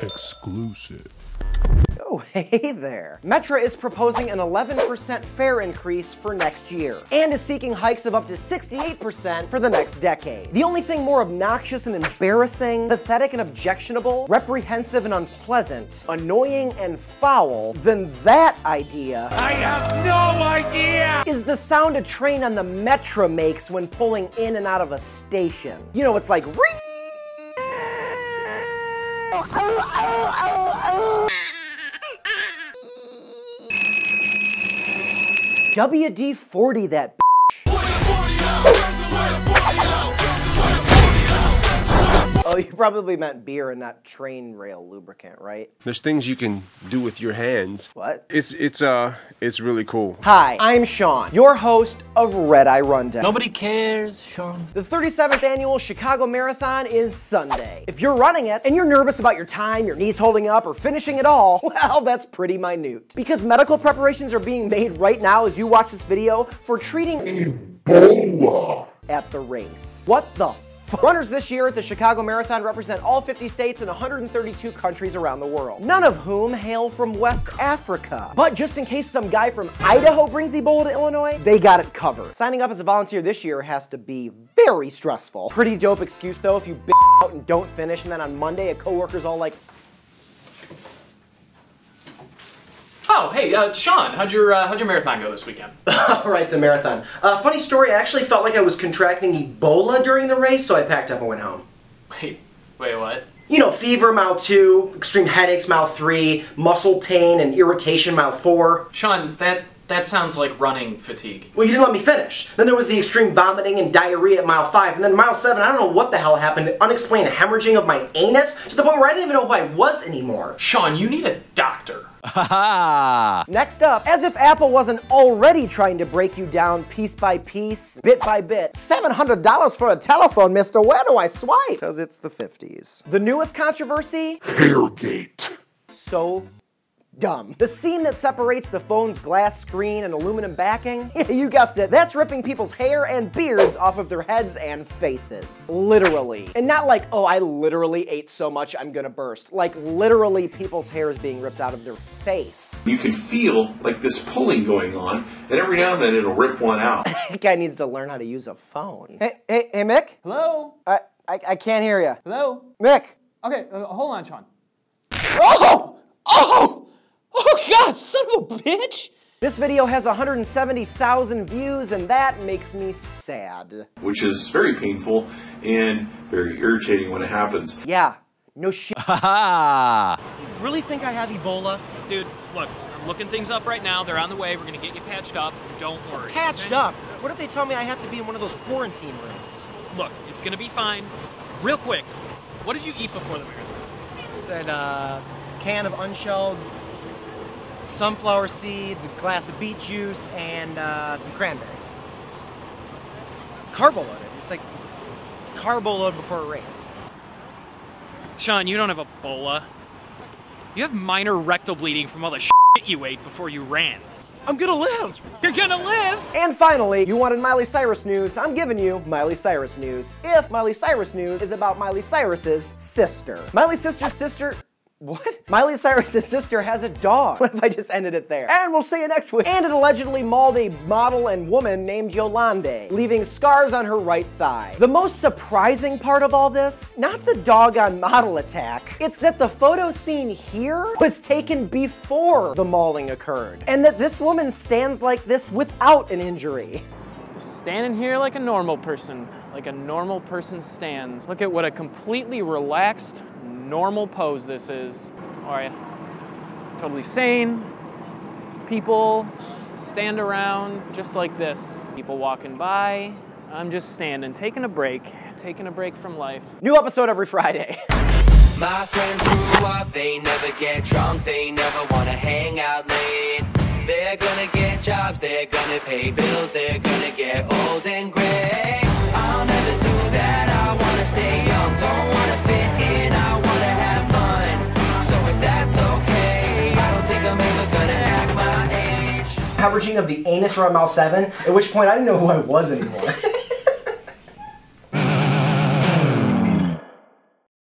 Exclusive. Oh, hey there. Metra is proposing an 11% fare increase for next year, and is seeking hikes of up to 68% for the next decade. The only thing more obnoxious and embarrassing, pathetic and objectionable, reprehensive and unpleasant, annoying and foul than that idea, I have no idea, is the sound a train on the Metra makes when pulling in and out of a station. You know, it's like WD-40 that Oh, you probably meant beer and not train rail lubricant, right? There's things you can do with your hands. What? It's really cool. Hi, I'm Sean, your host of RedEye Rundown. Nobody cares, Sean. The 37th annual Chicago Marathon is Sunday. If you're running it and you're nervous about your time, your knees holding up, or finishing it all, well, that's pretty minute. Because medical preparations are being made right now as you watch this video for treating Ebola at the race. What the f? Runners this year at the Chicago Marathon represent all 50 states and 132 countries around the world, none of whom hail from West Africa. But just in case some guy from Idaho brings Ebola to Illinois, they got it covered. Signing up as a volunteer this year has to be very stressful. Pretty dope excuse though if you bitch out and don't finish, and then on Monday a coworker's all like, oh, hey, Sean, how'd your marathon go this weekend? all right, the marathon. Funny story, I actually felt like I was contracting Ebola during the race, so I packed up and went home. Wait, what? You know, fever, mile 2, extreme headaches, mile 3, muscle pain and irritation, mile 4. Sean, that sounds like running fatigue. Well, you didn't let me finish. Then there was the extreme vomiting and diarrhea at mile 5, and then mile 7, I don't know what the hell happened, the unexplained hemorrhaging of my anus, to the point where I didn't even know who I was anymore. Sean, you need a doctor. Next up, as if Apple wasn't already trying to break you down piece by piece, bit by bit. $700 for a telephone, mister, where do I swipe? Because it's the 50s. The newest controversy? Hairgate. So dumb. The seam that separates the phone's glass screen and aluminum backing? Yeah, you guessed it. That's ripping people's hair and beards off of their heads and faces. Literally. And not like, oh, I literally ate so much I'm gonna burst. Like literally people's hair is being ripped out of their face. You can feel like this pulling going on, and every now and then it'll rip one out. That guy needs to learn how to use a phone. Hey, Mick? Hello? I can't hear you. Hello? Mick? Okay, hold on, Sean. Oh! Oh! Oh God, son of a bitch! This video has 170,000 views, and that makes me sad. Which is very painful and very irritating when it happens. Yeah, no shit. You really think I have Ebola? Dude, look, I'm looking things up right now. They're on the way. We're gonna get you patched up. Don't worry. Patched up? What if they tell me I have to be in one of those quarantine rooms? Look, it's gonna be fine. Real quick, what did you eat before the marathon? Said, can of unshelled sunflower seeds, a glass of beet juice, and some cranberries. Carbo loaded. It's like carbo load before a race. Sean, you don't have Ebola. You have minor rectal bleeding from all the shit you ate before you ran. I'm gonna live! You're gonna live! And finally, you wanted Miley Cyrus news, I'm giving you Miley Cyrus news. If Miley Cyrus news is about Miley Cyrus's sister. Miley Cyrus's sister... What? Miley Cyrus's sister has a dog. What if I just ended it there? And we'll see you next week. And it allegedly mauled a model and woman named Yolande, leaving scars on her right thigh. The most surprising part of all this, not the doggone model attack, it's that the photo seen here was taken before the mauling occurred. And that this woman stands like this without an injury. Standing here like a normal person stands. Look at what a completely relaxed, normal pose this is. All right, totally sane. People stand around just like this. People walking by. I'm just standing, taking a break from life. New episode every Friday. My friends grew up, they never get drunk, they never wanna hang out late. They're gonna get jobs, they're gonna pay bills, they're gonna get old and gray. I'll never do that, I wanna stay young, don't wanna fit in, I wanna have fun. So if that's okay, I don't think I'm ever gonna act my age. Hemorrhaging of the anus around mile 7, at which point I didn't know who I was anymore.